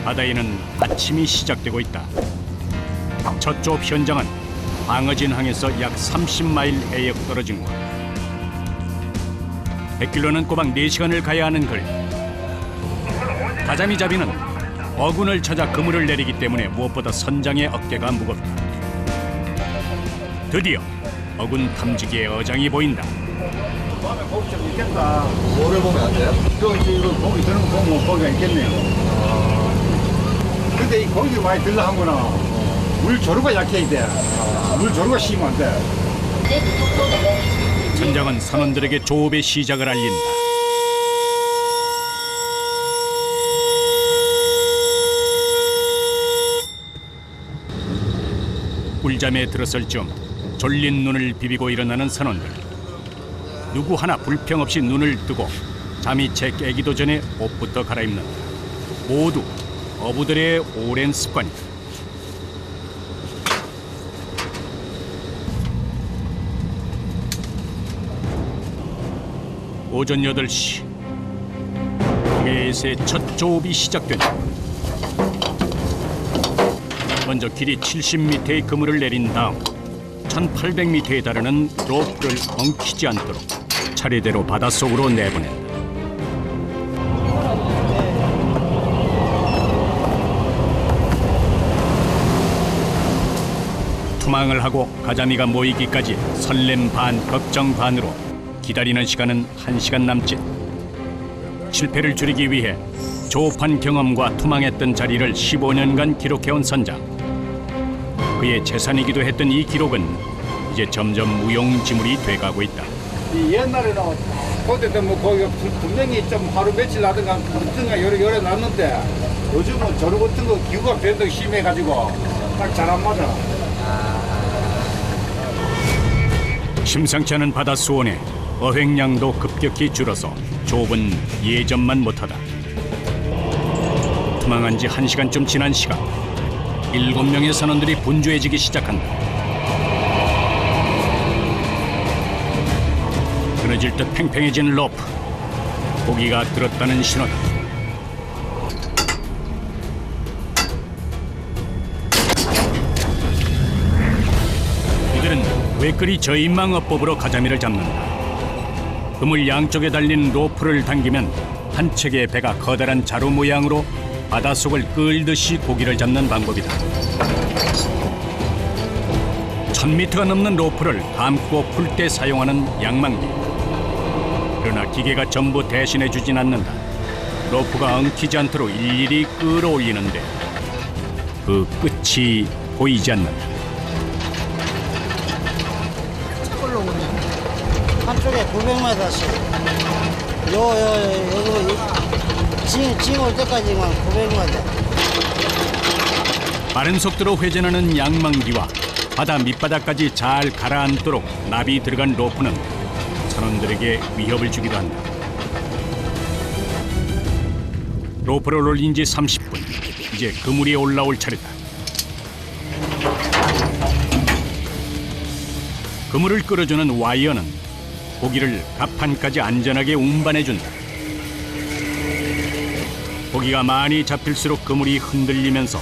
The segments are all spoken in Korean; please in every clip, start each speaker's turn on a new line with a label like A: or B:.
A: 바다에는 아침이 시작되고 있다. 첫 조업 현장은 방어진항에서 약 30마일 해역 떨어진 곳. 100km는 꼬박 4시간을 가야 하는 거리. 가자미 잡이는 어군을 찾아 그물을 내리기 때문에 무엇보다 선장의 어깨가 무겁다. 드디어 어군 탐지기의 어장이 보인다.
B: 밤에 고기 좀 있겠다.
C: 뭐를 보면 안 돼요?
B: 이거 고기 드는 거 보면 고기가 있겠네요. 근데 이 고기 많이 들라 하거나 물 조류가 약해야 돼. 물 조류가 심으면 안 돼.
A: 선장은 선원들에게 조업의 시작을 알린다. 꿀잠에 들었을 즈음 졸린 눈을 비비고 일어나는 선원들. 누구 하나 불평 없이 눈을 뜨고 잠이 채 깨기도 전에 옷부터 갈아입는다. 모두 어부들의 오랜 습관이다. 오전 8시 동해에서의 첫 조업이 시작된다. 먼저 길이 70m의 그물을 내린 다음 1800m에 달하는 로프를 엉키지 않도록 차례대로 바닷속으로 내보낸다. 투망을 하고 가자미가 모이기까지 설렘 반 걱정 반으로 기다리는 시간은 1시간 남짓. 실패를 줄이기 위해 조업한 경험과 투망했던 자리를 15년간 기록해온 선장. 그의 재산이기도 했던 이 기록은 이제 점점 무용지물이 돼가고 있다.
B: 이 옛날에는 그때도 뭐 거기가 분명히 좀 하루 며칠 나든가 어떤가 요래 났는데 요즘은 저런 같은 거 기후가 변동이 심해가지고 딱 잘 안 맞아.
A: 심상치 않은 바다 수온에 어획량도 급격히 줄어서 조업은 예전만 못하다. 투망한 지 1시간쯤 지난 시각 7명의 선원들이 분주해지기 시작한다. 끊어질 듯 팽팽해진 로프. 고기가 들었다는 신호다. 이들은 왜 그리 저인망어법으로 가자미를 잡는다. 그물 양쪽에 달린 로프를 당기면 한 척의 배가 커다란 자루 모양으로 바닷속을 끌듯이 고기를 잡는 방법이다. 1000m가 넘는 로프를 감고 풀 때 사용하는 양망기. 그러나 기계가 전부 대신해주진 않는다. 로프가 엉키지 않도록 일일이 끌어올리는데 그 끝이 보이지 않는다.
D: 한쪽에 900m씩 여기 징 올 때까지만 900m.
A: 빠른 속도로 회전하는 양망기와 바다 밑바닥까지 잘 가라앉도록 납이 들어간 로프는 선원들에게 위협을 주기도 한다. 로프를 올린 지 30분. 이제 그물이 올라올 차례다. 그물을 끌어주는 와이어는 고기를 갑판까지 안전하게 운반해준다. 고기가 많이 잡힐수록 그물이 흔들리면서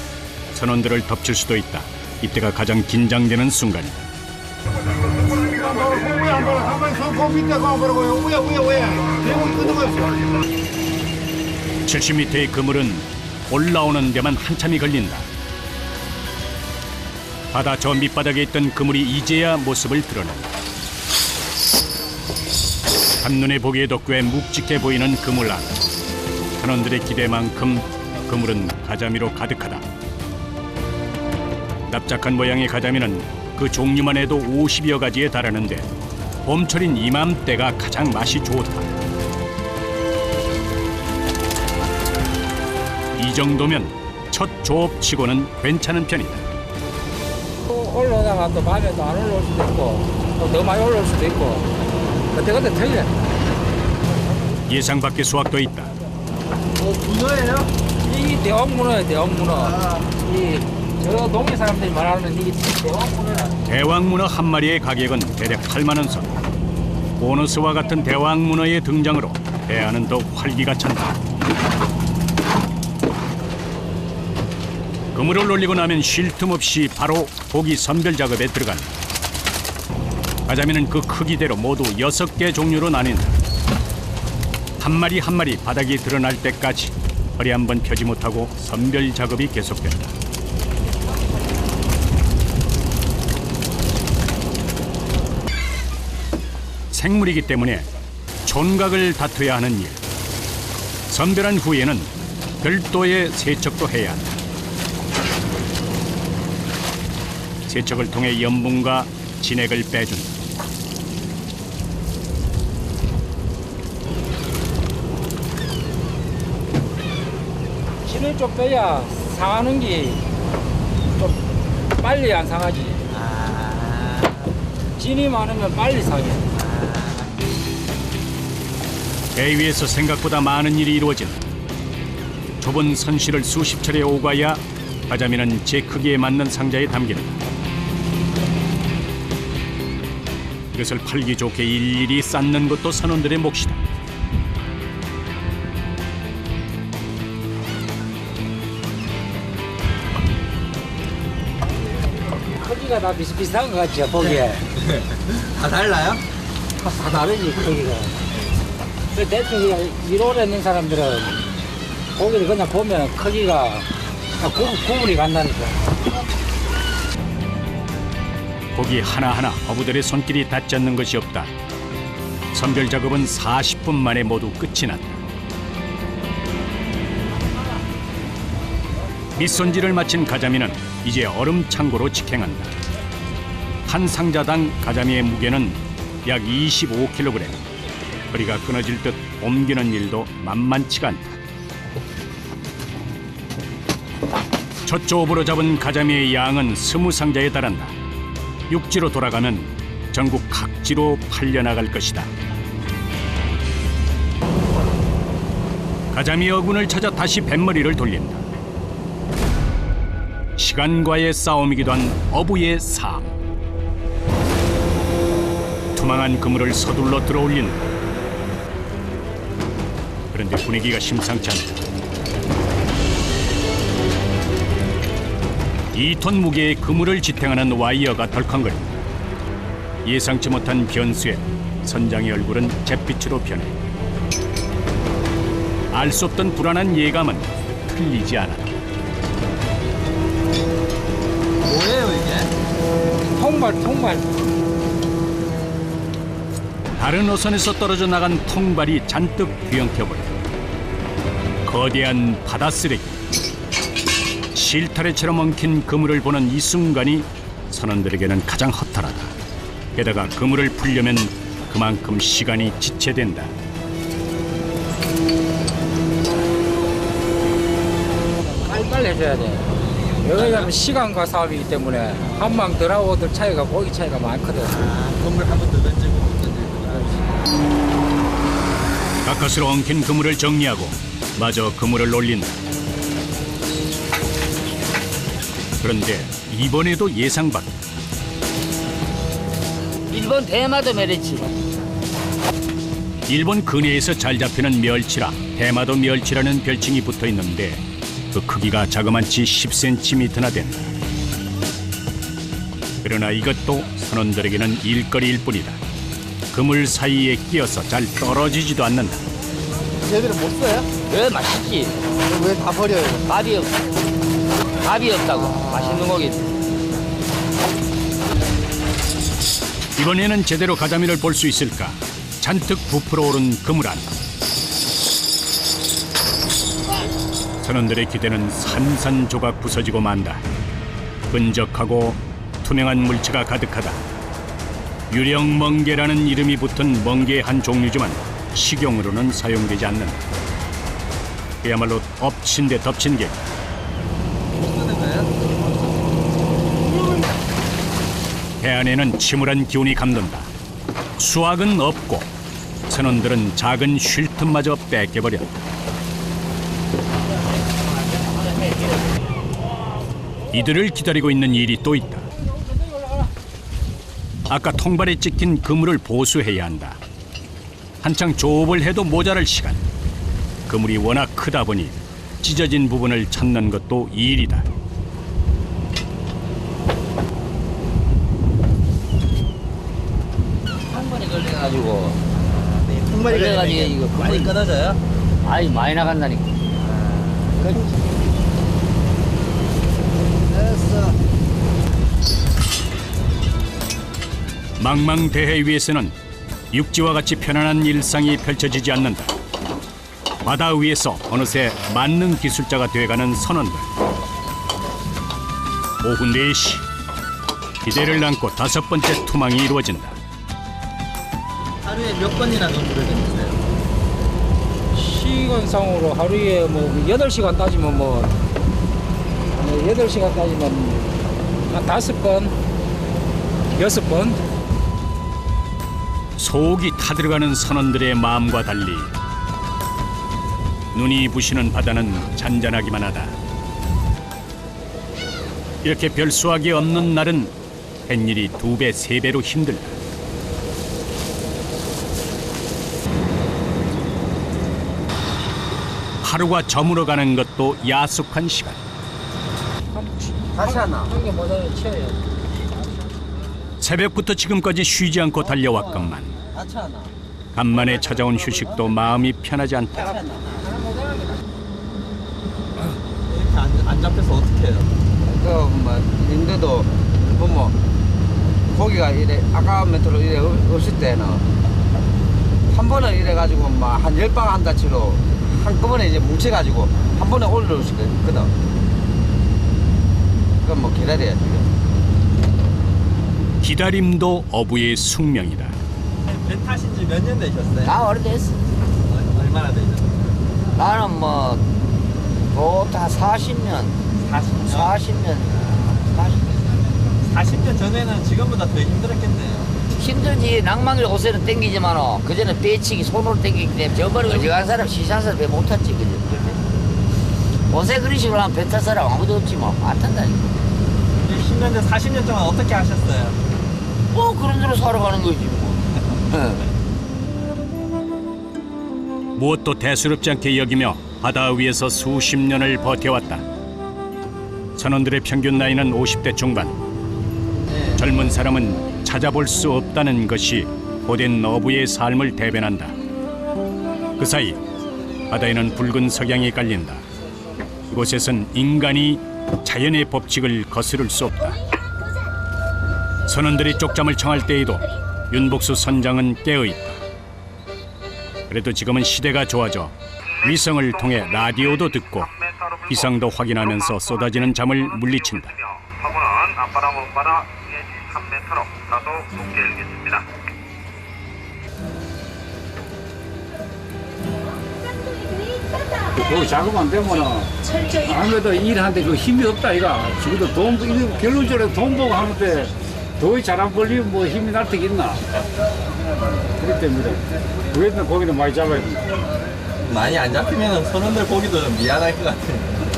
A: 선원들을 덮칠 수도 있다. 이때가 가장 긴장되는 순간이다.
B: 한번 손 밑에 가버리고 왜
A: 70m의 그물은 올라오는 데만 한참이 걸린다. 바다 저 밑바닥에 있던 그물이 이제야 모습을 드러낸다. 한눈에 보기에도 꽤 묵직해 보이는 그물 안. 선원들의 기대만큼 그물은 가자미로 가득하다. 납작한 모양의 가자미는 그 종류만 해도 50여 가지에 달하는데 봄철인 이맘때가 가장 맛이 좋다. 이 정도면 첫 조업치고는 괜찮은 편이다.
C: 올라오다가 또 밤에 또 안 올라올 수도 있고 또 더 많이 올라올 수도 있고 그때 틀려.
A: 예상 밖의 수확도 있다.
C: 문어예요? 이 대왕문어예요, 대왕문어. 저 동네 사람들이 말하는 이 대왕문어라.
A: 대왕문어 한 마리의 가격은 대략 8만 원 선. 보너스와 같은 대왕문어의 등장으로 대하는 더욱 활기가 찬다. 그물을 올리고 나면 쉴 틈 없이 바로 고기 선별 작업에 들어간다. 가자미는 그 크기대로 모두 6개 종류로 나뉜다. 한 마리 한 마리 바닥이 드러날 때까지 허리 한번 펴지 못하고 선별 작업이 계속된다. 생물이기 때문에 촌각을 다투어야 하는 일. 선별한 후에는 별도의 세척도 해야 한다. 세척을 통해 염분과 진액을 빼준다.
C: 진을 좀 빼야 상하는 게 좀 빨리 안 상하지. 진이 많으면 빨리 상해.
A: 배 위에서 생각보다 많은 일이 이루어진다. 좁은 선실을 수십 차례 오가야 가자미는 제 크기에 맞는 상자에 담긴다. 이것을 팔기 좋게 일일이 쌓는 것도 선원들의 몫이다.
C: 크기가 다 비슷비슷한 것 같죠, 보기에.
E: 다 달라요?
C: 다 다르지, 크기가. 그 대충 그냥 이론에 있는 사람들은 고기를 그냥 보면 크기가 구분이 간다니까.
A: 고기 하나하나 어부들의 손길이 닿지 않는 것이 없다. 선별 작업은 40분 만에 모두 끝이 났다. 밑손질을 마친 가자미는 이제 얼음 창고로 직행한다. 한 상자당 가자미의 무게는 약 25kg. 허리가 끊어질 듯 옮기는 일도 만만치가 않다. 첫 조업으로 잡은 가자미의 양은 20상자에 달한다. 육지로 돌아가면 전국 각지로 팔려나갈 것이다. 가자미 어군을 찾아 다시 뱃머리를 돌린다. 시간과의 싸움이기도 한 어부의 삶. 투망한 그물을 서둘러 들어올린다. 그런데 분위기가 심상치 않다. 2톤 무게의 그물을 지탱하는 와이어가 덜컹거린다. 예상치 못한 변수에 선장의 얼굴은 잿빛으로 변해 알 수 없던 불안한 예감은 틀리지 않았다.
E: 뭐예요 이게?
C: 통발.
A: 다른 어선에서 떨어져 나간 통발이 잔뜩 뒤엉켜버려 거대한 바다 쓰레기. 실타래처럼 엉킨 그물을 보는 이 순간이 선원들에게는 가장 허탈하다. 게다가 그물을 풀려면 그만큼 시간이 지체된다.
C: 빨리빨리 해줘야 돼. 여기 가면 시간과 싸움이기 때문에 한 방 들어오들 차이가 고기 차이가 많거든.
E: 건물 한 번 더 던지고 못 던지고.
A: 가까스로 엉킨 그물을 정리하고 마저 그물을 올린다. 그런데 이번에도 예상 밖.
D: 일본 대마도 멸치.
A: 일본 근해에서 잘 잡히는 멸치라 대마도 멸치라는 별칭이 붙어 있는데 그 크기가 자그만치 10cm나 된다. 그러나 이것도 선원들에게는 일거리일 뿐이다. 그물 사이에 끼어서 잘 떨어지지도 않는다.
D: 제대로 못 써요?
F: 왜 맛있지?
D: 왜 다 버려요?
F: 밥이 없다고. 맛있는 고기.
A: 이번에는 제대로 가자미를 볼 수 있을까? 잔뜩 부풀어 오른 그물 안. 선원들의 기대는 산산조각 부서지고 만다. 끈적하고 투명한 물체가 가득하다. 유령 멍게라는 이름이 붙은 멍게의 한 종류지만 식용으로는 사용되지 않는다. 그야말로 엎친 데 덮친 게. 해안에는 침울한 기운이 감돈다. 수확은 없고 선원들은 작은 쉴 틈마저 뺏겨버렸다. 이들을 기다리고 있는 일이 또 있다. 아까 통발에 찍힌 그물을 보수해야 한다. 한창 조업을 해도 모자랄 시간. 그물이 워낙 크다 보니 찢어진 부분을 찾는 것도 일이다.
F: 나가지고.
E: 풍물이
F: 그래가지고 이거
E: 많이 끊어져요?
F: 아이 많이 나간다니까.
D: 됐어.
A: 망망대해 위에서는 육지와 같이 편안한 일상이 펼쳐지지 않는다. 바다 위에서 어느새 만능 기술자가 되어가는 선원들. 오후 4시 기대를 안고 5번째 투망이 이루어진다.
E: 하루에 몇 번이나 농구를 던지세요?
C: 시간상으로 하루에 뭐 8시간 따지면 뭐 8시간 따지면 한 5번, 6번.
A: 속이 타들어가는 선원들의 마음과 달리 눈이 부시는 바다는 잔잔하기만 하다. 이렇게 별수확이 없는 날은 햇일이 2배, 3배로 힘들다. 하루가 저물어가는 것도 야속한 시간.
D: 다시 하나.
C: 한개 모자를 치워야
A: 새벽부터 지금까지 쉬지 않고 달려왔건만
D: 다시 하나.
A: 간만에 찾아온 휴식도 마음이 편하지 않다.
D: 다시 하나.
E: 이렇게 안 잡혀서 어떻게 해요?
F: 그뭐 인도도 뭐 고기가 이래 아까운 멘트로 이래 없을 때는 한 번은 이래 가지고 막 한 10방 한다치로 한꺼번에 이제 뭉쳐가지고 한 번에 올려올 수 있거든. 그럼 뭐 기다려야지.
A: 기다림도 어부의 숙명이다.
E: 배 타신 지 몇 년 되셨어요?
F: 나 오래됐어.
E: 얼마나 되셨어요?
F: 나는 뭐 보통 40년,
E: 40년?
F: 40년.
E: 40년 전에는 지금보다 더 힘들었겠네요.
F: 힘들지. 낭만을 옷에는 땡기지만 그전에 배치기 손으로 땡기기 때문에 저번에 어지간한 사람 시장사를 배 못 탔지. 그죠? 옷에 그런 식으로 하면 배 탈 사람 아무도 없지 뭐. 안 탄다니까.
E: 10년 전 40년 동안 어떻게 하셨어요?
F: 뭐 그런 대로 살아가는 거지 뭐.
A: 무엇도 대수롭지 않게 여기며 바다 위에서 수십 년을 버텨왔다. 선원들의 평균 나이는 50대 중반. 젊은 사람은 찾아볼 수 없다는 것이 고된 어부의 삶을 대변한다. 그 사이 바다에는 붉은 석양이 깔린다. 이곳에선 인간이 자연의 법칙을 거스를 수 없다. 선원들이 쪽잠을 청할 때에도 윤복수 선장은 깨어있다. 그래도 지금은 시대가 좋아져 위성을 통해 라디오도 듣고 기상도 확인하면서 쏟아지는 잠을 물리친다.
G: 화구는 앞바다 먼바다 내지 3m로 다소 높게 일겠습니다.
B: 거기 작업 안 되면은 아무래도 일하는데 그 힘이 없다 이가. 지금도 돈 이거 결론적으로 돈 보고 하는데 더위 잘 안 벌리면 뭐 힘이 날 때가 있나. 그렇기 때문에 그래도 거기는 많이 잡아야 된다.
E: 많이 안 잡히면 선원들 보기도 좀 미안할 것 같아요.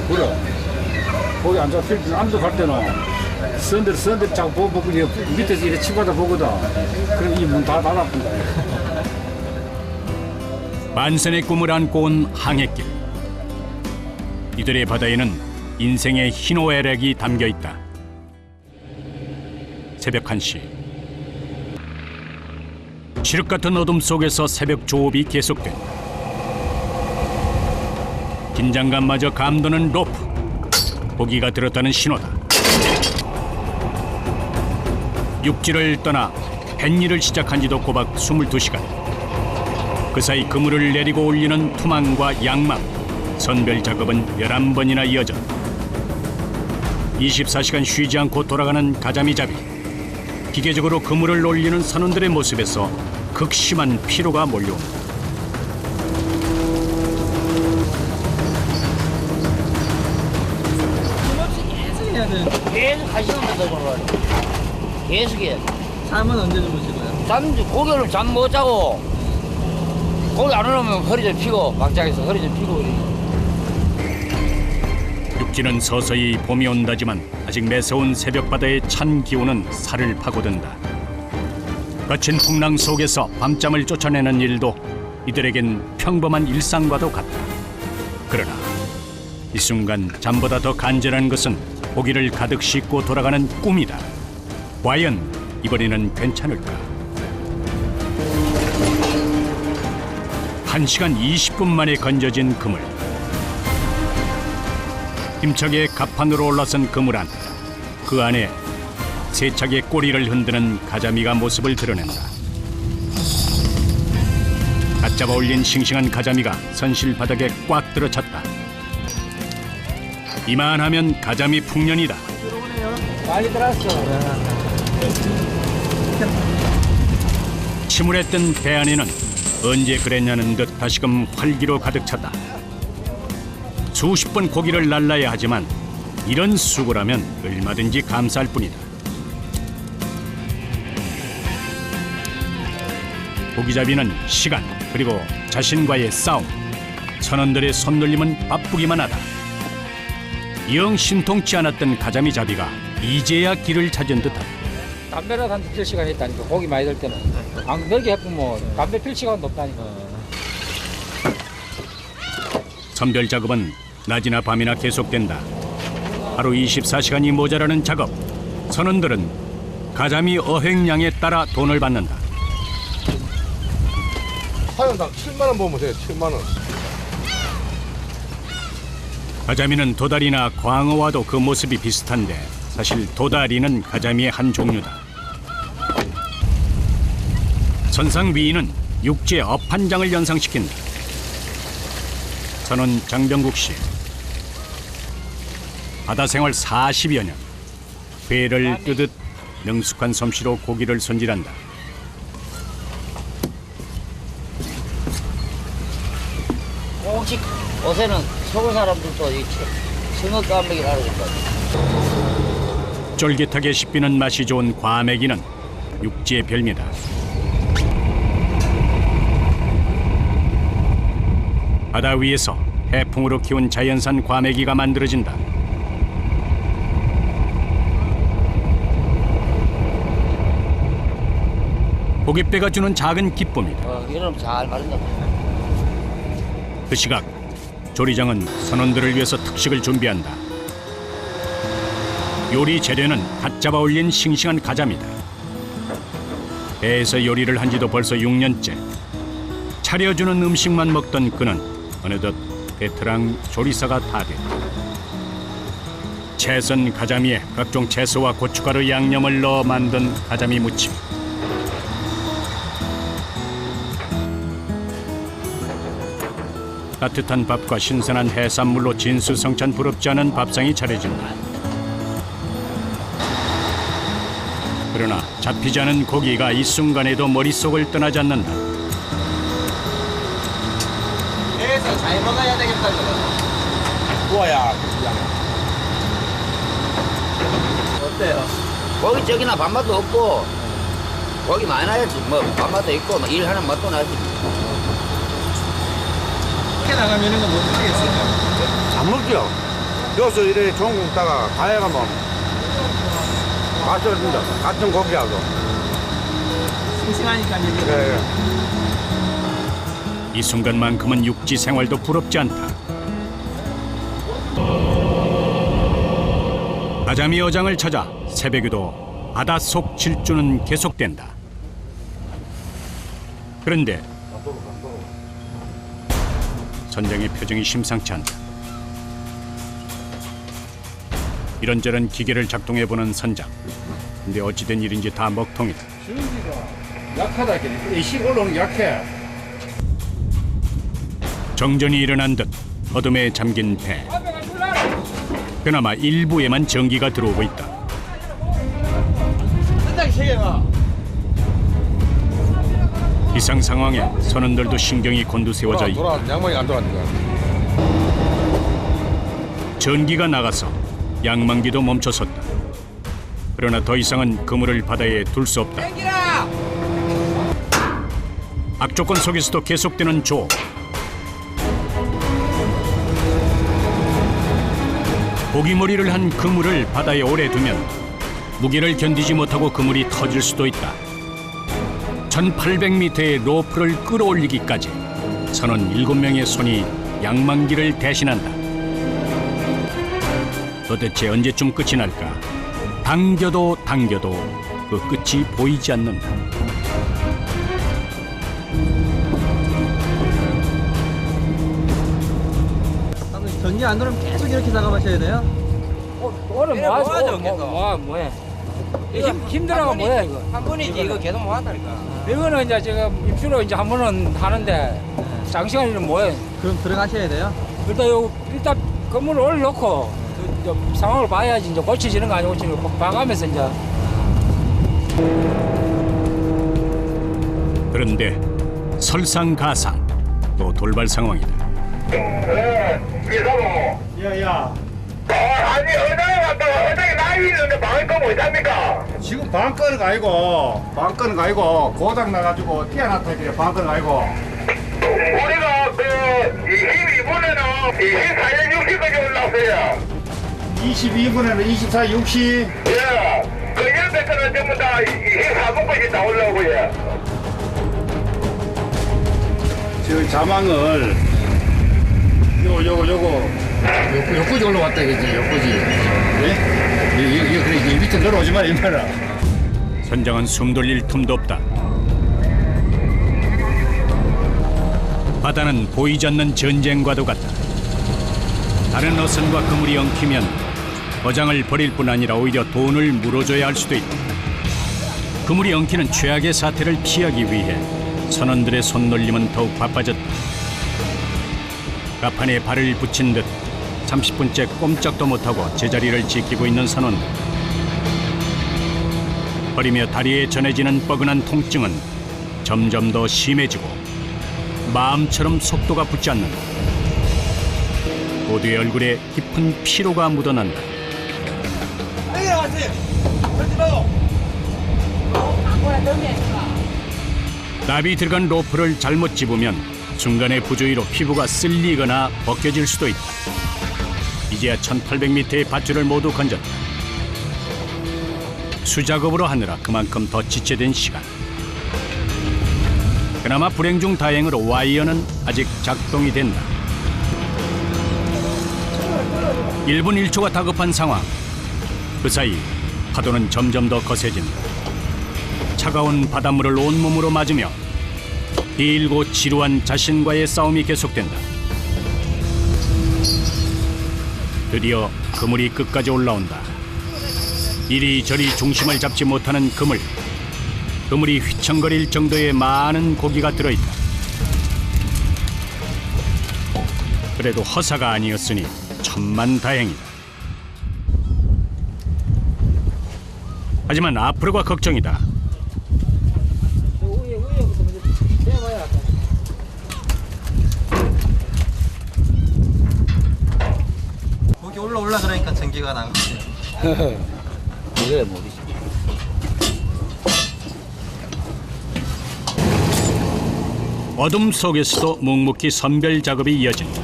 B: 그래. 거기 안 잡힐 때는 안도 갈 때는 선들 자꾸 보고 밑에서 이렇게 치받아 보거든. 그럼 이 문 다 닫아본다.
A: 만선의 꿈을 안고 온 항해길. 이들의 바다에는 인생의 희노애락이 담겨 있다. 새벽 1시. 칠흑 같은 어둠 속에서 새벽 조업이 계속된다. 긴장감마저 감도는 로프. 고기가 들었다는 신호다. 육지를 떠나 뱃일을 시작한 지도 꼬박 22시간. 그 사이 그물을 내리고 올리는 투망과 양망, 선별 작업은 11번이나 이어졌다. 24시간 쉬지 않고 돌아가는 가자미잡이. 기계적으로 그물을 올리는 선원들의 모습에서 극심한 피로가 몰려온다.
E: 계속 해야 되는데
F: 계속 1시간만 더 걸어야 돼. 계속 해.
E: 잠은 언제 주무시고요?
F: 고기를 잠 못 자고 고기 안 오면 허리 좀 피고 막장에서 허리 좀 피고
A: 육지는 서서히 봄이 온다지만 아직 매서운 새벽 바다의 찬 기온은 살을 파고든다. 거친 풍랑 속에서 밤잠을 쫓아내는 일도 이들에겐 평범한 일상과도 같다. 그러나 이 순간 잠보다 더 간절한 것은 고기를 가득 싣고 돌아가는 꿈이다. 과연 이번에는 괜찮을까? 1시간 20분 만에 건져진 그물. 힘차게 갑판으로 올라선 그물 안. 그 안에 세차게 꼬리를 흔드는 가자미가 모습을 드러낸다. 갓 잡아 올린 싱싱한 가자미가 선실 바닥에 꽉 들어찼다. 이만하면 가자미 풍년이다.
C: 많이 들었어.
A: 침울했던 배 안에는 언제 그랬냐는 듯 다시금 활기로 가득 찼다. 수십 번 고기를 날라야 하지만 이런 수고라면 얼마든지 감사할 뿐이다. 고기잡이는 시간 그리고 자신과의 싸움. 선원들의 손놀림은 바쁘기만 하다. 영 신통치 않았던 가자미 잡이가 이제야 길을 찾은 듯하다.
C: 담배라도 한 필 시간 있다니까. 고기 많이 들 때는. 안 그렇게 해보면 담배 필 시간도 없다니까.
A: 선별 작업은 낮이나 밤이나 계속된다. 하루 24시간이 모자라는 작업. 선원들은 가자미 어획량에 따라 돈을 받는다.
H: 사연당 7만 원 보면 돼요. 7만 원.
A: 가자미는 도다리나 광어와도 그 모습이 비슷한데 사실 도다리는 가자미의 한 종류다. 선상 위인은 육지의 어판장을 연상시킨다. 선원 장병국 씨. 바다 생활 40여 년. 회를 뜨듯 능숙한 솜씨로 고기를 손질한다.
D: 혹시 요새는 서울 사람들도 이 싱어 까매기를 하고 있거든.
A: 쫄깃하게 씹히는 맛이 좋은 과메기는 육지의 별미다. 바다 위에서 해풍으로 키운 자연산 과메기가 만들어진다. 고깃배가 주는 작은 기쁨이다.
D: 이러면 잘 마른다.
A: 그 시각 조리장은 선원들을 위해서 특식을 준비한다. 요리 재료는 갓 잡아 올린 싱싱한 가자미다. 배에서 요리를 한 지도 벌써 6년째. 차려주는 음식만 먹던 그는 어느덧 베테랑 조리사가 다 됐다. 채선 가자미에 각종 채소와 고춧가루 양념을 넣어 만든 가자미 무침. 따뜻한 밥과 신선한 해산물로 진수성찬 부럽지 않은 밥상이 차려진다. 그러나 잡히지 않은 고기가 이 순간에도 머릿속을 떠나지 않는다.
F: 배에서 잘 먹어야 되겠다.
H: 우와야.
F: 어때요?
D: 고기 저기나 밥맛도 없고 고기 많이 나야지. 뭐 밥맛도 있고 뭐 일하는 맛도 나지.
E: 이렇게 나가면 이거 못 먹겠어요.
H: 안 먹죠. 여기서 이래 좋은 거 먹다가 가야 가면 맛있습니다. 같은 고기하고.
E: 싱싱하니까 이게.
H: 예.
A: 이 순간만큼은 육지 생활도 부럽지 않다. 가자미 어장을 찾아 새벽에도 바닷속 질주는 계속된다. 그런데 선장의 표정이 심상치 않다. 이런저런 기계를 작동해보는 선장. 근데 어찌된 일인지 다 먹통이다.
B: 약하다. 이 시골은 약해.
A: 정전이 일어난 듯 어둠에 잠긴 배. 그나마 일부에만 전기가 들어오고 있다. 이상 상황에 선원들도 신경이 곤두세워져 있다.
H: 양말이 안 돌아가니까.
A: 전기가 나가서 양만기도 멈춰섰다. 그러나 더 이상은 그물을 바다에 둘 수 없다. 악조건 속에서도 계속되는 조. 고기머리를 한 그물을 바다에 오래 두면 무게를 견디지 못하고 그물이 터질 수도 있다. 1800m의 로프를 끌어올리기까지 선원 7명의 손이 양만기를 대신한다. 도대체 언제쯤 끝이 날까? 당겨도 그 끝이 보이지 않는다.
E: 전기 안 들어오면 계속 이렇게 작업하셔야 돼요?
C: 오늘 뭐 하죠?
F: 뭐하죠, 계속?
C: 뭐해? 힘들어가 뭐야 이거?
F: 한 번이지 이거 계속 뭐 한다니까.
C: 이거는 이제 지금 입주로 이제 한 번은 하는데 장시간이면 뭐해?
E: 그럼 들어가셔야 돼요?
C: 일단 건물을 올려놓고 이제 상황을 봐야지 이제 고쳐지는 거 아니고 고치는 거 봐가면서 이제.
A: 그런데 설상가상 또 돌발 상황이다.
B: 야야
G: 아니 어장에 나이 있는데 방을 거 못합니까?
B: 지금 방건은 아니고 고장 나가지고 뛰어났다 이게 방건은 아니고
G: 우리가 그 22분에는 24년 60까지 올라왔어요.
B: 22분에는 24, 60
G: 예. 그 옆에서는 전부 다 24분까지 다 올라오고요.
B: 저 자망을 요거지 올라왔다 이거지 요거지 예? 그래 밑에 내려오지 마 이마라.
A: 선장은 숨 돌릴 틈도 없다. 바다는 보이지 않는 전쟁과도 같다. 다른 어선과 그물이 엉키면 어장을 버릴 뿐 아니라 오히려 돈을 물어줘야 할 수도 있다. 그물이 엉키는 최악의 사태를 피하기 위해 선원들의 손놀림은 더욱 바빠졌다. 가판에 발을 붙인 듯 30분째 꼼짝도 못하고 제자리를 지키고 있는 선원들. 허리며 다리에 전해지는 뻐근한 통증은 점점 더 심해지고 마음처럼 속도가 붙지 않는다. 모두의 얼굴에 깊은 피로가 묻어난다. 납이 들어간 로프를 잘못 집으면 중간의 부주의로 피부가 쓸리거나 벗겨질 수도 있다. 이제야 1800m의 밧줄을 모두 건졌다. 수작업으로 하느라 그만큼 더 지체된 시간. 그나마 불행 중 다행으로 와이어는 아직 작동이 된다. 1분 1초가 다급한 상황. 그 사이 파도는 점점 더 거세진다. 차가운 바닷물을 온몸으로 맞으며 길고 지루한 자신과의 싸움이 계속된다. 드디어 그물이 끝까지 올라온다. 이리저리 중심을 잡지 못하는 그물. 그물이 휘청거릴 정도의 많은 고기가 들어있다. 그래도 허사가 아니었으니 천만다행이다. 하지만 앞으로가 걱정이다.
C: 위에부터 먼저 떼봐야 돼.
E: 거기 올라 그러니까 전기가 나는 거지.
C: 이게 뭐지?
A: 어둠 속에서도 묵묵히 선별 작업이 이어진다.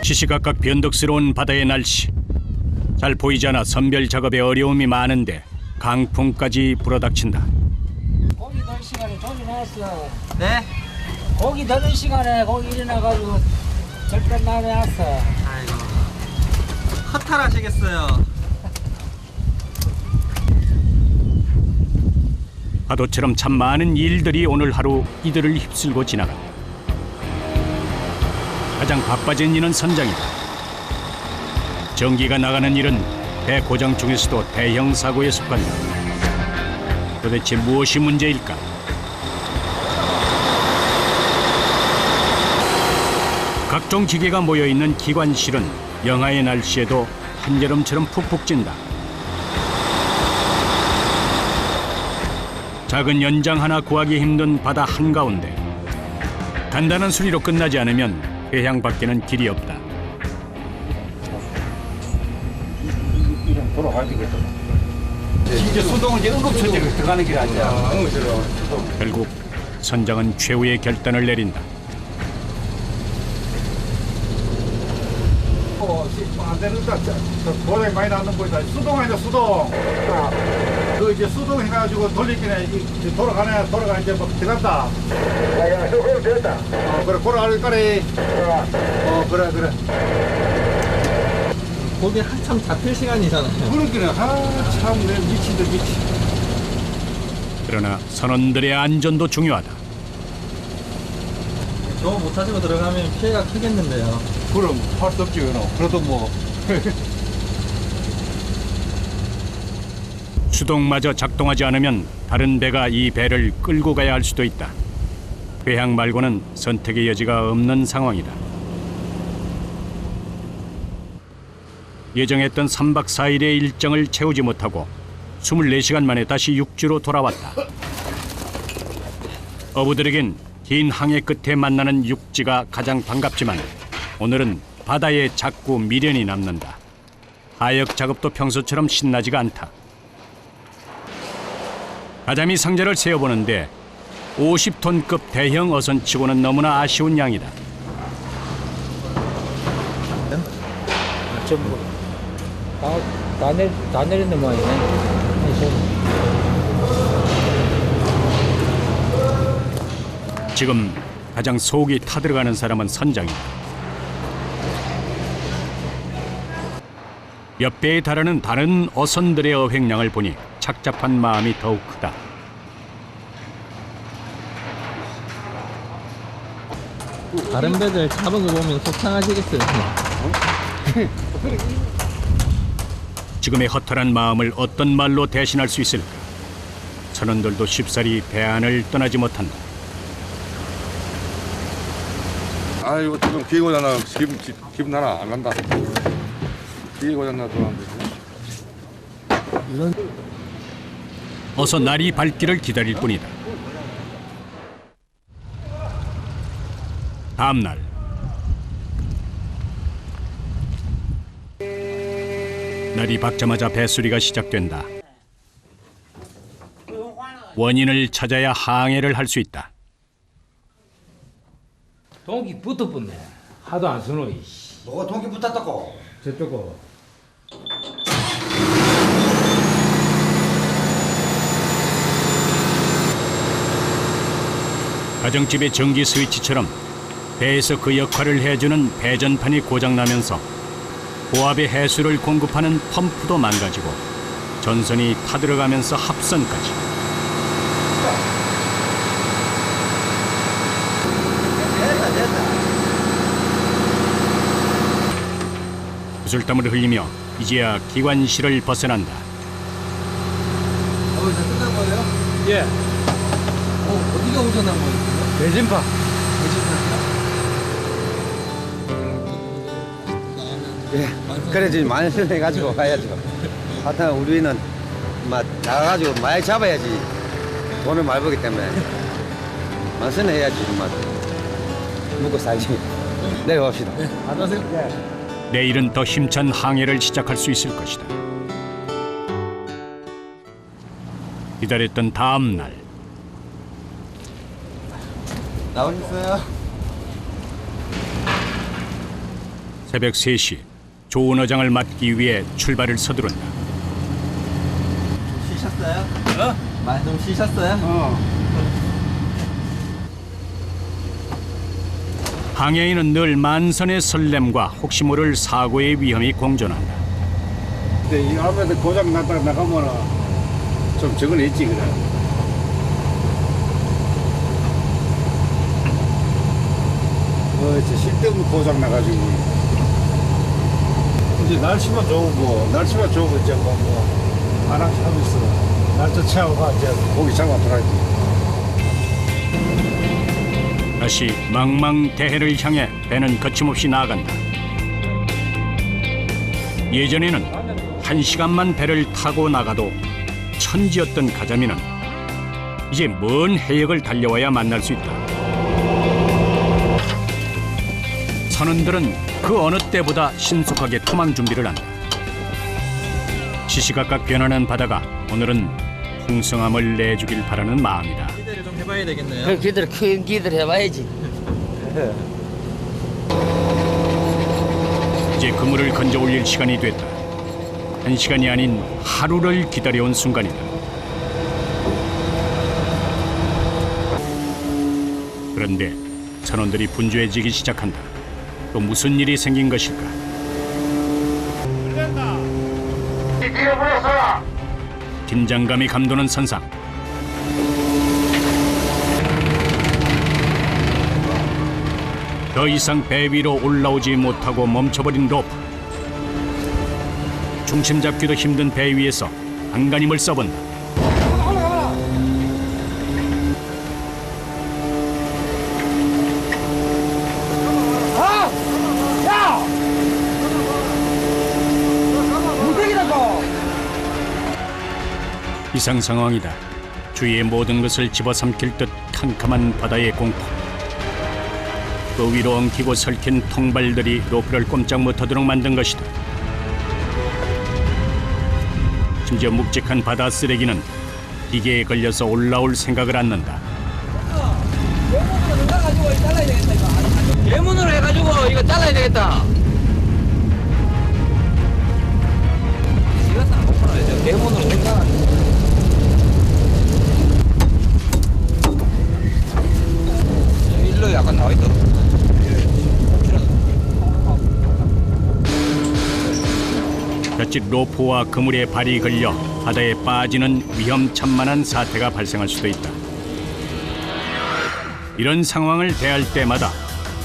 A: 시시각각 변덕스러운 바다의 날씨. 잘 보이지 않아 선별 작업에 어려움이 많은데 강풍까지 불어닥친다.
C: 고기 덜 시간에 돈이 나왔어.
E: 네?
C: 고기 더는 시간에 고기 일어나가지고 절대 나에 왔어.
E: 아이고. 허탈하시겠어요.
A: 파도처럼 참 많은 일들이 오늘 하루 이들을 휩쓸고 지나간다. 가장 바빠진 일은 선장이다. 전기가 나가는 일은 배 고장 중에서도 대형 사고에 속한다. 도대체 무엇이 문제일까? 각종 기계가 모여있는 기관실은 영하의 날씨에도 한여름처럼 푹푹 찐다. 작은 연장 하나 구하기 힘든 바다 한가운데 단단한 수리로 끝나지 않으면 해양 밖에는 길이 없다.
B: 이런 돌아가야 되겠다. 이제 수동은 이제 응급처리로 들어가는 길 아니야.
A: 결국 선장은 최후의 결단을 내린다.
B: 안 되는다. 고생 많이 나는 거다. 수동 아니야 수동. 그 이제 수동 해가지고 돌리기네 돌아가 이제 막 들어간다.
G: 야, 그럼 됐다.
B: 그래 돌아가니까 그래.
E: 거기 한참 잡힐 시간이잖아요.
B: 그러기는 참 내 미친다 미치.
A: 그러나 선원들의 안전도 중요하다.
E: 저거 못 타시고 들어가면 피해가 크겠는데요.
B: 그럼 할 수 없지 그럼. 그래도 뭐
A: 수동마저 작동하지 않으면 다른 배가 이 배를 끌고 가야 할 수도 있다. 회항 말고는 선택의 여지가 없는 상황이다. 예정했던 3박 4일의 일정을 채우지 못하고 24시간 만에 다시 육지로 돌아왔다. 어부들에겐 긴 항해 끝에 만나는 육지가 가장 반갑지만 오늘은 바다에 자꾸 미련이 남는다. 하역 작업도 평소처럼 신나지가 않다. 가자미 상자를 세어보는데 50톤급 대형 어선치고는 너무나 아쉬운 양이다.
C: 전부 다 내렸는 모양이네.
A: 지금 가장 속이 타들어가는 사람은 선장이다. 몇 배에 달하는 다른 어선들의 어획량을 보니 착잡한 마음이 더욱 크다.
E: 다른 배들 잡은 거 보면 속상하시겠어요.
A: 지금의 허탈한 마음을 어떤 말로 대신할 수 있을까? 선원들도 쉽사리 배 안을 떠나지 못한다.
H: 아이고 지금 기고잖아. 기분 나나 안 간다. 기고잖아 들어왔는데.
A: 어서 날이 밝기를 기다릴 뿐이다. 다음 날 날이 밝자마자 뱃소리가 시작된다. 원인을 찾아야 항해를 할 수 있다.
C: 동기 붙어붙네. 하도 안 쓰노.
F: 뭐가 동기 붙었다고?
C: 저쪽 거.
A: 가정집의 전기 스위치처럼 배에서 그 역할을 해주는 배전판이 고장나면서 고압의 해수를 공급하는 펌프도 망가지고 전선이 타들어가면서 합선까지. 구슬땀을 흘리며 이제야 기관실을 벗어난다.
E: 다 끝난 거예요?
C: 예.
E: 어디가 운전한 거예요?
C: 배진파.
F: 예. 그래 지금 많이 해가지고 가야죠. 하여튼 우리는 막 나가가지고 많이 잡아야지 돈을 많이 벌기 때문에 만선을 해야지 막 먹고 살지. 내려갑시다.
E: 안녕하세요.
A: 내일은 더 힘찬 항해를 시작할 수 있을 것이다. 기다렸던 다음 날.
E: 나오셨어요?
A: 새벽 3시 좋은 어장을 맞기 위해 출발을 서두른다.
E: 쉬셨어요? 많이 좀 쉬셨어요?
A: 항해에는 늘 만선의 설렘과 혹시 모를 사고의 위험이 공존한다.
B: 근데 이 아무래도 고장 났다가 나가면 좀 적은 있지 그래. 이제 쓸데없는 고장 나가지고 이제 날씨만 좋으면 이제 뭐 안항시 하면서 날짜 채워가 이제 고기 잡아 들어야지.
A: 다시 망망대해를 향해 배는 거침없이 나아간다. 예전에는 1시간만 배를 타고 나가도 천지였던 가자미는 이제 먼 해역을 달려와야 만날 수 있다. 선원들은 그 어느 때보다 신속하게 토막 준비를 한다. 시시각각 변하는 바다가 오늘은 풍성함을 내주길 바라는 마음이다.
E: 기대를 좀 해봐야 되겠네요.
D: 그 기들 큰 기들 해봐야지.
A: 이제 그물을 건져 올릴 시간이 됐다. 1시간이 아닌 하루를 기다려온 순간이다. 그런데 선원들이 분주해지기 시작한다. 또 무슨 일이 생긴 것일까? 긴장감이 감도는 선상. 더 이상 배 위로 올라오지 못하고 멈춰버린 로프. 중심 잡기도 힘든 배 위에서 안간힘을 써본다. 이상 상황이다. 주위의 모든 것을 집어삼킬 듯 캄캄한 바다의 공포. 그 위로 엉키고 설킨 통발들이 로프를 꼼짝 못하도록 만든 것이다. 심지어 묵직한 바다 쓰레기는 기계에 걸려서 올라올 생각을 않는다.
F: 대문으로 해가지고 이거 잘라야 되겠다. 시간 못 풀어야죠. 대문으로 생각. 일로 약간 나와 있다.
A: 볏짚 로프와 그물에 발이 걸려 바다에 빠지는 위험천만한 사태가 발생할 수도 있다. 이런 상황을 대할 때마다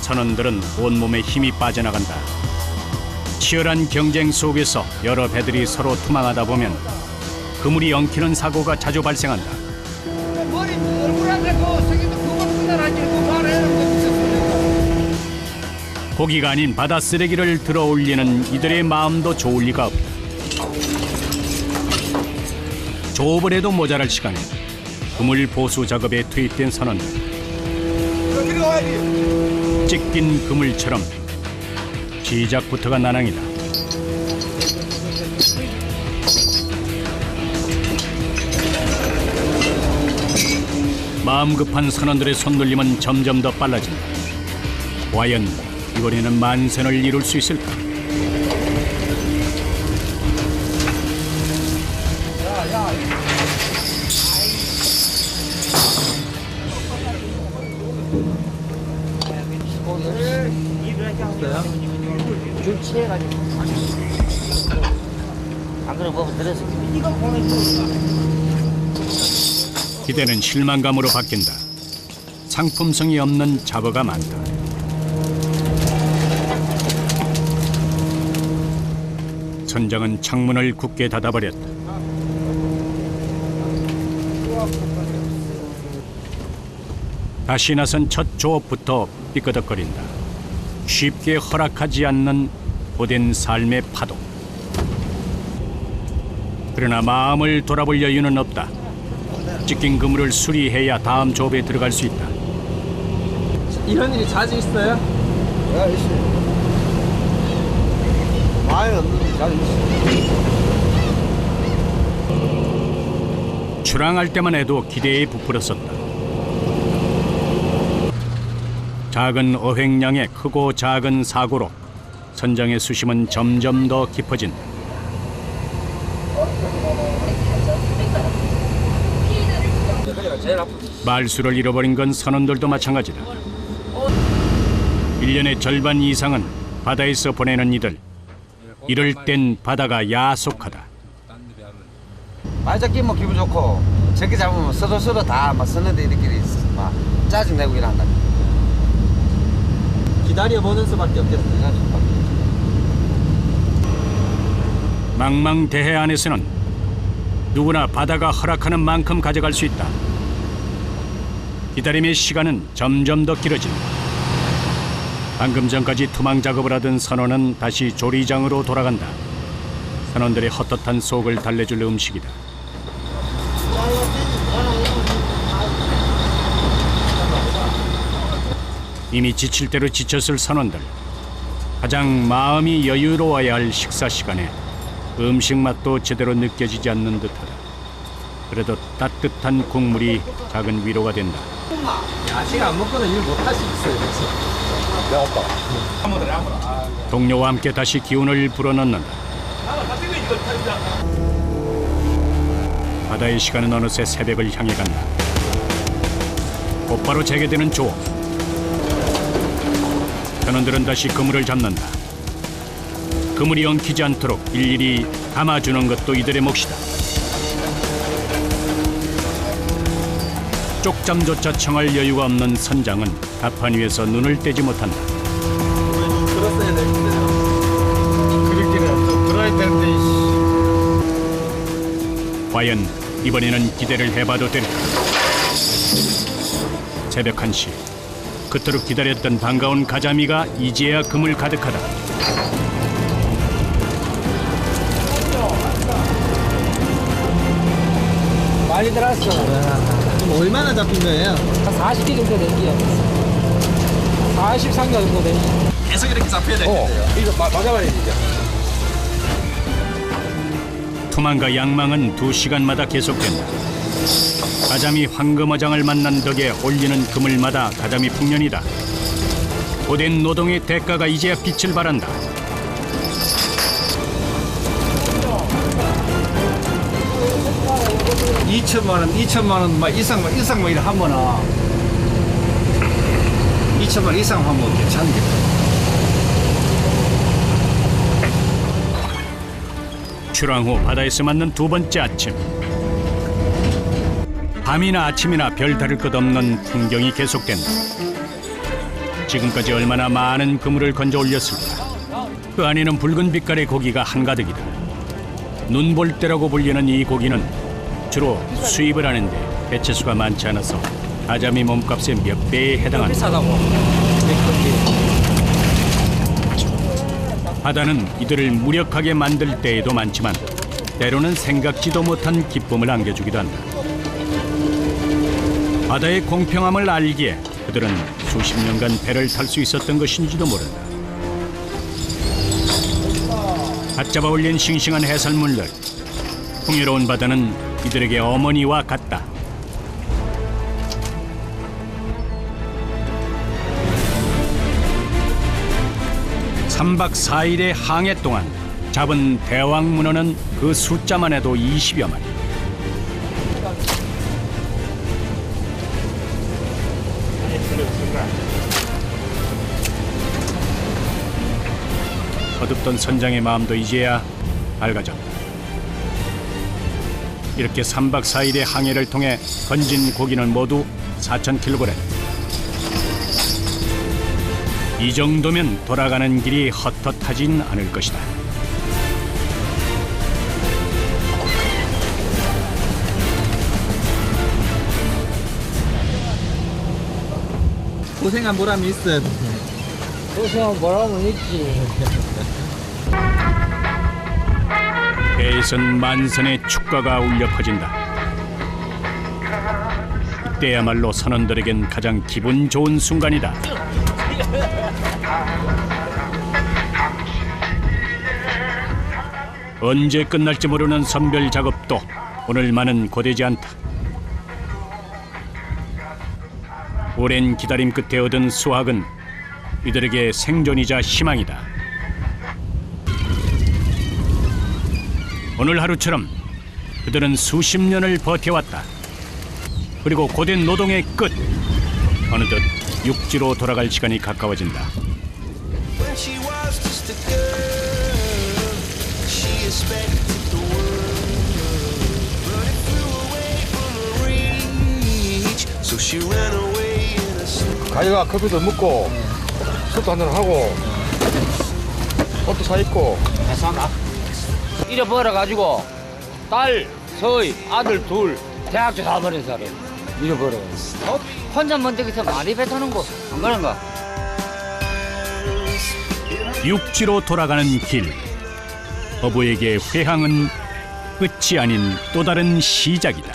A: 선원들은 온몸에 힘이 빠져나간다. 치열한 경쟁 속에서 여러 배들이 서로 투망하다 보면 그물이 엉키는 사고가 자주 발생한다. 고기가 아닌 바다 쓰레기를 들어 올리는 이들의 마음도 좋을 리가 없다. 조업을 해도 모자랄 시간에 그물 보수 작업에 투입된 선원들. 찢긴 그물처럼 시작부터가 난항이다. 마음 급한 선원들의 손놀림은 점점 더 빨라진다. 과연 이번에는 만선을 이룰 수 있을까?
C: 줄 취해가지고. 안 그러면 뭐 들었어.
A: 기대는 실망감으로 바뀐다. 상품성이 없는 잡어가 많다. 선장은 창문을 굳게 닫아버렸다. 다시 나선 첫 조업부터 삐끄덕거린다. 쉽게 허락하지 않는 고된 삶의 파도. 그러나 마음을 돌아볼 여유는 없다. 찢긴 그물을 수리해야 다음 조업에 들어갈 수 있다.
E: 이런 일이 자주 있어요?
H: 야, 있어요. 많이 없는데 잘 있어.
A: 출항할 때만 해도 기대에 부풀었었다. 작은 어획량의 크고 작은 사고로 선장의 수심은 점점 더 깊어진다. 말수를 잃어버린 건 선원들도 마찬가지다. 1년의 절반 이상은 바다에서 보내는 이들. 이럴 땐 바다가 야속하다.
F: 많이 잡기면 뭐 기분 좋고 적게 잡으면 서로 다 막 선원들끼리 막 짜증내고 일한다.
E: 기다려보는 수밖에 없겠어요.
A: 망망대해 안에서는 누구나 바다가 허락하는 만큼 가져갈 수 있다. 기다림의 시간은 점점 더 길어진다. 방금 전까지 투망 작업을 하던 선원은 다시 조리장으로 돌아간다. 선원들의 헛헛한 속을 달래줄 음식이다. 이미 지칠 대로 지쳤을 선원들. 가장 마음이 여유로워야 할 식사 시간에 음식 맛도 제대로 느껴지지 않는 듯하다. 그래도 따뜻한 국물이 작은 위로가 된다.
E: 야식 안 먹고는 일 못 할 수 있어요.
A: 동료와 함께 다시 기운을 불어넣는다. 바다의 시간은 어느새 새벽을 향해 간다. 곧바로 재개되는 조업. 선원들은 다시 그물을 잡는다. 그물이 엉키지 않도록 일일이 감아주는 것도 이들의 몫이다. 쪽잠조차 청할 여유가 없는 선장은 갑판 위에서 눈을 떼지 못한다.
E: 되는데요.
B: 그렇게는 또 들어야 되는데.
A: 과연 이번에는 기대를 해봐도 될까? 새벽 1시, 그토록 기다렸던 반가운 가자미가 이제야 금을 가득하다.
C: 많이 들었어.
E: 그럼 얼마나 잡힌 거예요?
C: 한 40개 정도 된게요. 43개 정도 된.
E: 계속 이렇게 잡혀야 되겠네요.
H: 이거 맞아봐야 이제.
A: 투망과 양망은 2시간마다 계속된다. 가자미 황금어장을 만난 덕에 올리는 그물마다 가자미 풍년이다. 고된 노동의 대가가 이제야 빛을 발한다.
B: $2천만 원 이상 이래 하면은 2천만 원 이상 하면 괜찮겠다.
A: 출항 후 바다에서 맞는 두 번째 아침. 밤이나 아침이나 별 다를 것 없는 풍경이 계속된다. 지금까지 얼마나 많은 그물을 건져 올렸을까. 그 안에는 붉은 빛깔의 고기가 한가득이다. 눈볼대라고 불리는 이 고기는 주로 수입을 하는데 개체수가 많지 않아서 가자미 몸값의 몇 배에 해당한다.
C: 비싸다고.
A: 바다는 이들을 무력하게 만들 때에도 많지만 때로는 생각지도 못한 기쁨을 안겨주기도 한다. 바다의 공평함을 알기에 그들은 수십 년간 배를 탈 수 있었던 것인지도 모른다. 갓 잡아 올린 싱싱한 해산물들. 풍요로운 바다는 이들에게 어머니와 같다. (3박 4일의) 항해 동안 잡은 대왕 문어는 그 숫자만 해도 20여 마리. 어둡던 선장의 마음도 이제야 밝아졌다. 이렇게 3박 4일의 항해를 통해 건진 고기는 모두 4,000kg. 이 정도면 돌아가는 길이 헛헛하진 않을 것이다.
E: 고생한 보람이 있어요.
C: 고생하면 뭐라면 있지.
A: 배에선 만선의 축가가 울려 퍼진다. 이때야말로 선원들에겐 가장 기분 좋은 순간이다. 언제 끝날지 모르는 선별 작업도 오늘만은 고되지 않다. 오랜 기다림 끝에 얻은 수확은 이들에게 생존이자 희망이다. 오늘 하루처럼 그들은 수십 년을 버텨왔다. 그리고 고된 노동의 끝, 어느덧 육지로 돌아갈 시간이 가까워진다.
H: 가위가 커피도 먹고 술도 한잔 하고 옷도 사 입고.
C: 잃어버려가지고 딸, 서희, 아들 둘 대학교 다 버린 사람 잃어버려. 혼자 먼데기서 많이 뱉어놓은 거 안 그런가?
A: 육지로 돌아가는 길. 어부에게 회항은 끝이 아닌 또 다른 시작이다.